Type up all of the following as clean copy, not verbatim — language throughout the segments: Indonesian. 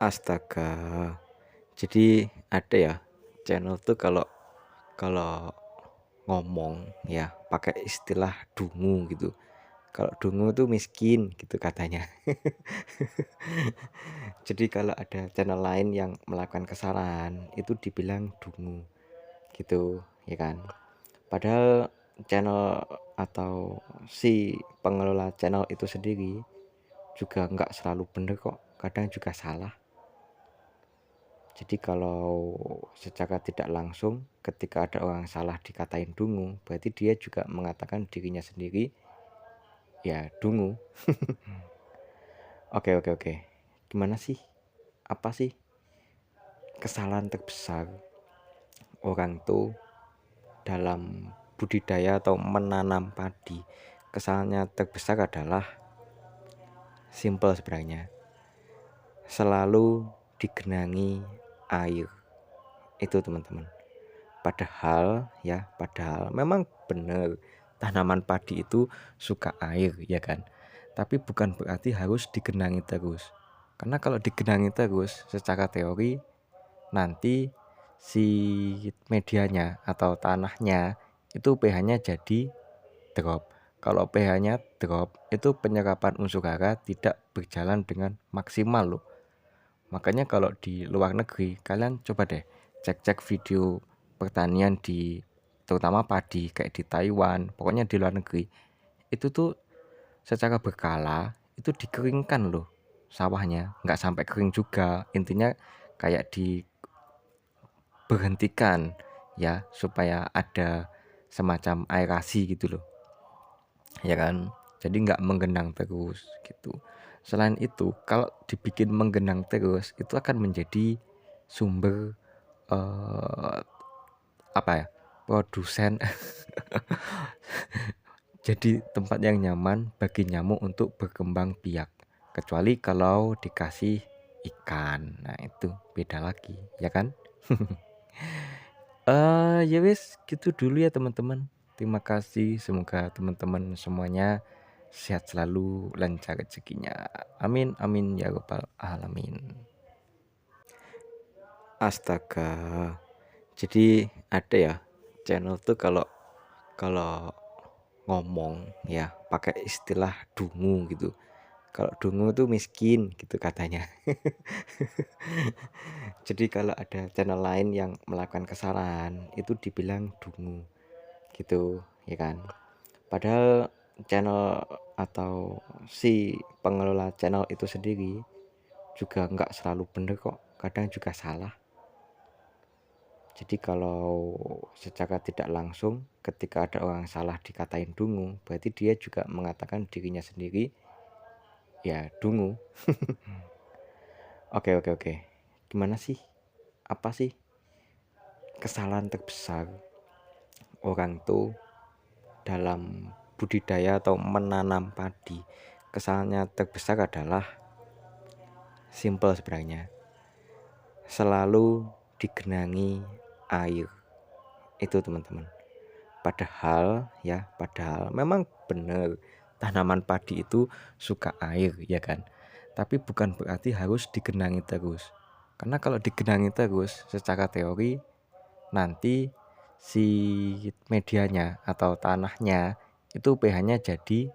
Astaga. Jadi ada ya channel tuh kalau kalau ngomong ya pakai istilah dungu gitu. Kalau dungu tuh miskin gitu katanya. Jadi kalau ada channel lain yang melakukan kesalahan itu dibilang dungu gitu ya kan. Padahal channel atau si pengelola channel itu sendiri juga nggak selalu bener kok, kadang juga salah. Jadi kalau secara tidak langsung ketika ada orang salah dikatain dungu, berarti dia juga mengatakan dirinya sendiri ya dungu. Oke. Gimana sih? Apa sih kesalahan terbesar orang tuh dalam budidaya atau menanam padi? Kesalahannya terbesar adalah simple sebenarnya. Selalu digenangi air. Itu teman-teman. Padahal memang benar tanaman padi itu suka air ya kan. Tapi bukan berarti harus digenangi terus. Karena kalau digenangi terus secara teori nanti si medianya atau tanahnya itu pH-nya jadi drop. Kalau pH-nya drop itu penyerapan unsur hara tidak berjalan dengan maksimal loh. Makanya kalau di luar negeri kalian coba deh cek-cek video pertanian di terutama padi kayak di Taiwan, pokoknya di luar negeri itu tuh secara berkala itu dikeringkan loh sawahnya, nggak sampai kering juga, intinya kayak diberhentikan ya supaya ada semacam aerasi gitu loh ya kan, jadi nggak menggenang terus gitu. Selain itu kalau dibikin menggenang terus itu akan menjadi sumber apa ya, produsen jadi tempat yang nyaman bagi nyamuk untuk berkembang biak, kecuali kalau dikasih ikan. Nah itu beda lagi ya kan. Ya wis gitu dulu ya teman-teman. Terima kasih, semoga teman-teman semuanya sehat selalu, lancar rezekinya. Amin amin ya rabbal alamin. Astaga. Jadi ada ya channel tuh kalau kalau ngomong ya pakai istilah dungu gitu. Kalau dungu tuh miskin gitu katanya. Jadi kalau ada channel lain yang melakukan kesalahan itu dibilang dungu gitu ya kan. Padahal channel atau si pengelola channel itu sendiri juga nggak selalu bener kok, kadang juga salah. Jadi kalau secara tidak langsung ketika ada orang salah dikatain dungu, berarti dia juga mengatakan dirinya sendiri ya dungu. Oke. Gimana sih? Apa sih kesalahan terbesar orang tuh dalam budidaya atau menanam padi? Kesalahannya terbesar adalah simple sebenarnya. Selalu digenangi air. Itu teman-teman. Padahal memang benar tanaman padi itu suka air ya kan. Tapi bukan berarti harus digenangi terus. Karena kalau digenangi terus secara teori nanti si medianya atau tanahnya itu pH-nya jadi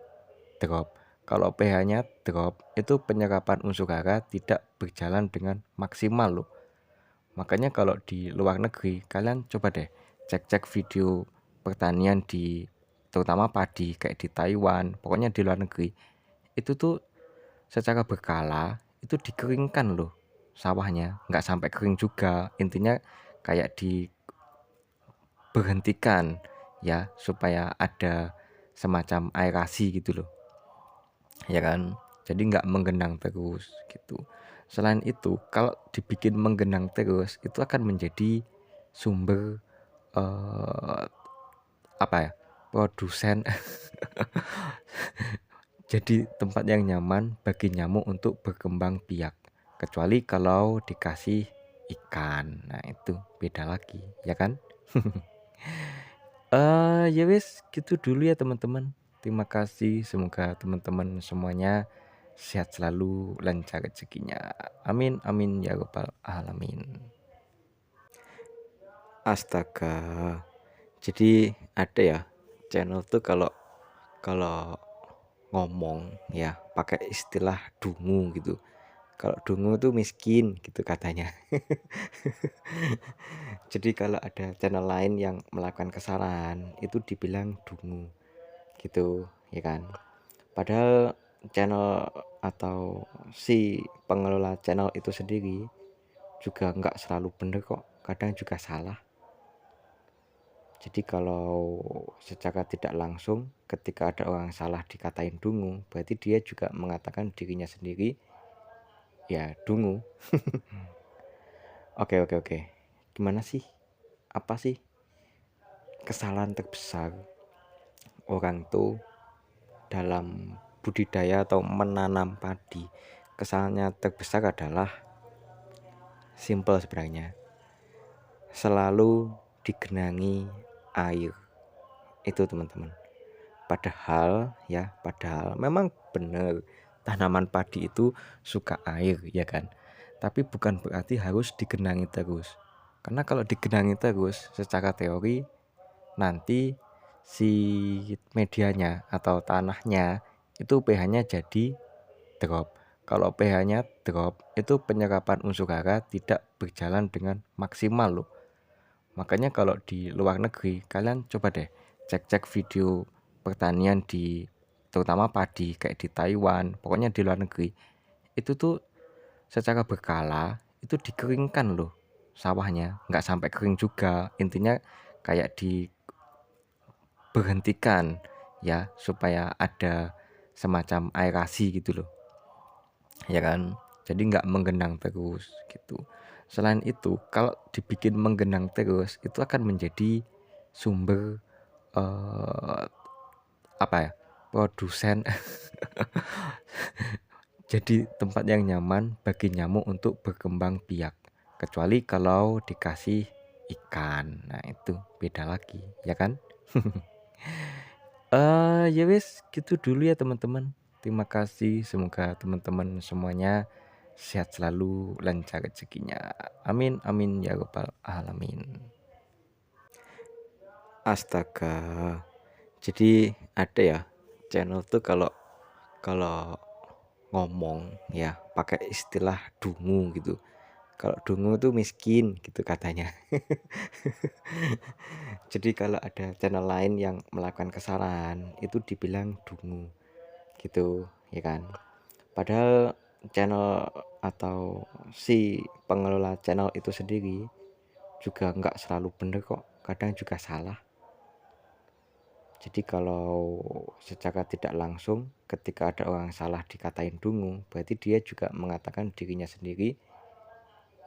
drop. Kalau pH-nya drop itu penyerapan unsur hara tidak berjalan dengan maksimal loh. Makanya kalau di luar negeri kalian coba deh cek-cek video pertanian di terutama padi kayak di Taiwan, pokoknya di luar negeri itu tuh secara berkala itu dikeringkan loh sawahnya, nggak sampai kering juga, intinya kayak diberhentikan ya supaya ada semacam aerasi gitu loh ya kan, jadi nggak menggenang terus gitu. Selain itu kalau dibikin menggenang terus itu akan menjadi sumber apa ya, produsen jadi tempat yang nyaman bagi nyamuk untuk berkembang biak, kecuali kalau dikasih ikan. Nah itu beda lagi ya kan. Ya wis gitu dulu ya teman-teman. Terima kasih, semoga teman-teman semuanya sehat selalu, lancar rezekinya. Amin amin ya rabbal alamin. Astaga. Jadi ada ya channel tuh kalau kalau ngomong ya pakai istilah dungu gitu. Kalau dungu tuh miskin gitu katanya. Jadi kalau ada channel lain yang melakukan kesalahan itu dibilang dungu gitu ya kan. Padahal channel atau si pengelola channel itu sendiri juga nggak selalu bener kok, kadang juga salah. Jadi kalau secara tidak langsung ketika ada orang salah dikatain dungu, berarti dia juga mengatakan dirinya sendiri ya dungu. Oke. Gimana sih? Apa sih kesalahan terbesar orang tuh dalam budidaya atau menanam padi? Kesalahannya terbesar adalah simple sebenarnya. Selalu digenangi air. Itu teman-teman. Padahal memang benar tanaman padi itu suka air ya kan. Tapi bukan berarti harus digenangi terus. Karena kalau digenangi terus secara teori nanti si medianya atau tanahnya itu pH-nya jadi drop. Kalau pH-nya drop itu penyerapan unsur hara tidak berjalan dengan maksimal loh. Makanya kalau di luar negeri kalian coba deh cek-cek video pertanian di terutama padi kayak di Taiwan, pokoknya di luar negeri itu tuh secara berkala itu dikeringkan loh sawahnya, nggak sampai kering juga, intinya kayak diberhentikan ya supaya ada semacam aerasi gitu loh ya kan, jadi nggak menggenang terus gitu. Selain itu kalau dibikin menggenang terus itu akan menjadi sumber apa ya, produsen jadi tempat yang nyaman bagi nyamuk untuk berkembang biak, kecuali kalau dikasih ikan. Nah itu beda lagi ya kan. Ya wis gitu dulu ya teman-teman. Terima kasih, semoga teman-teman semuanya sehat selalu, lancar rezekinya. Amin amin ya rabbal alamin. Astaga. Jadi ada ya channel tuh kalau kalau ngomong ya pakai istilah dungu gitu. Kalau dungu tuh miskin gitu katanya. Jadi kalau ada channel lain yang melakukan kesalahan itu dibilang dungu gitu ya kan. Padahal channel atau si pengelola channel itu sendiri juga nggak selalu bener kok, kadang juga salah. Jadi kalau secara tidak langsung ketika ada orang salah dikatain dungu, berarti dia juga mengatakan dirinya sendiri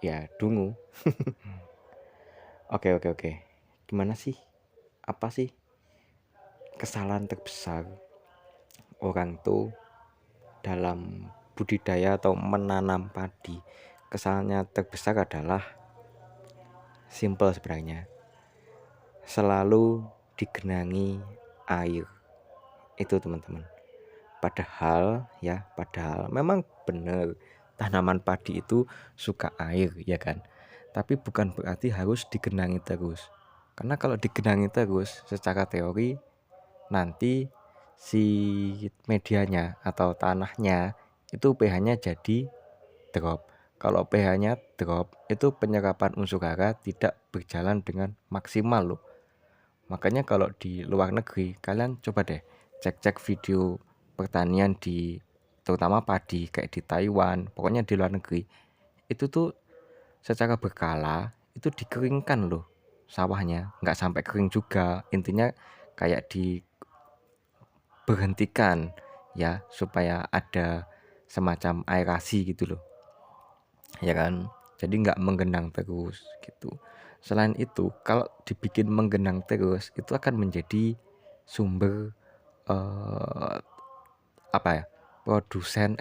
ya dungu. Oke. Gimana sih? Apa sih kesalahan terbesar orang tuh dalam budidaya atau menanam padi? Kesalahannya terbesar adalah simple sebenarnya. Selalu digenangi air. Itu teman-teman. Padahal memang benar tanaman padi itu suka air ya kan. Tapi bukan berarti harus digenangi terus. Karena kalau digenangi terus secara teori nanti si medianya atau tanahnya itu pH-nya jadi drop. Kalau pH-nya drop itu penyerapan unsur hara tidak berjalan dengan maksimal loh. Makanya kalau di luar negeri kalian coba deh cek-cek video pertanian di terutama padi kayak di Taiwan, pokoknya di luar negeri itu tuh secara berkala itu dikeringkan loh sawahnya, nggak sampai kering juga, intinya kayak diberhentikan ya supaya ada semacam aerasi gitu loh ya kan, jadi nggak menggenang terus gitu. Selain itu kalau dibikin menggenang terus itu akan menjadi sumber apa ya, produsen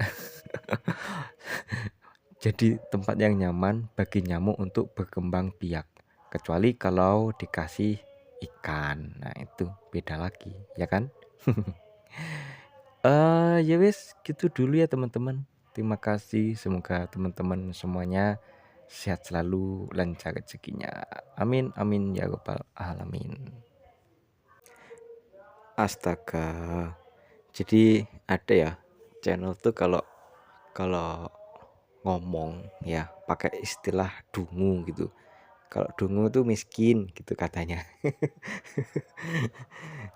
jadi tempat yang nyaman bagi nyamuk untuk berkembang biak, kecuali kalau dikasih ikan. Nah itu beda lagi ya kan. Ya wis gitu dulu ya teman-teman. Terima kasih, semoga teman-teman semuanya sehat selalu, lancar rezekinya. Amin amin ya rabbal alamin. Astaga. Jadi ada ya channel tuh kalau kalau ngomong ya pakai istilah dungu gitu. Kalau dungu tuh miskin gitu katanya.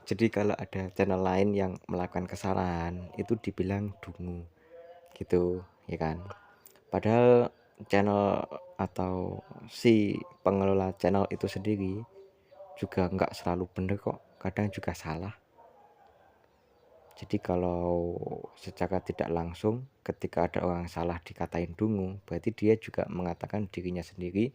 Jadi kalau ada channel lain yang melakukan kesalahan itu dibilang dungu gitu, ya kan. Padahal channel atau si pengelola channel itu sendiri juga nggak selalu bener kok, kadang juga salah. Jadi kalau secara tidak langsung ketika ada orang salah dikatain dungu, berarti dia juga mengatakan dirinya sendiri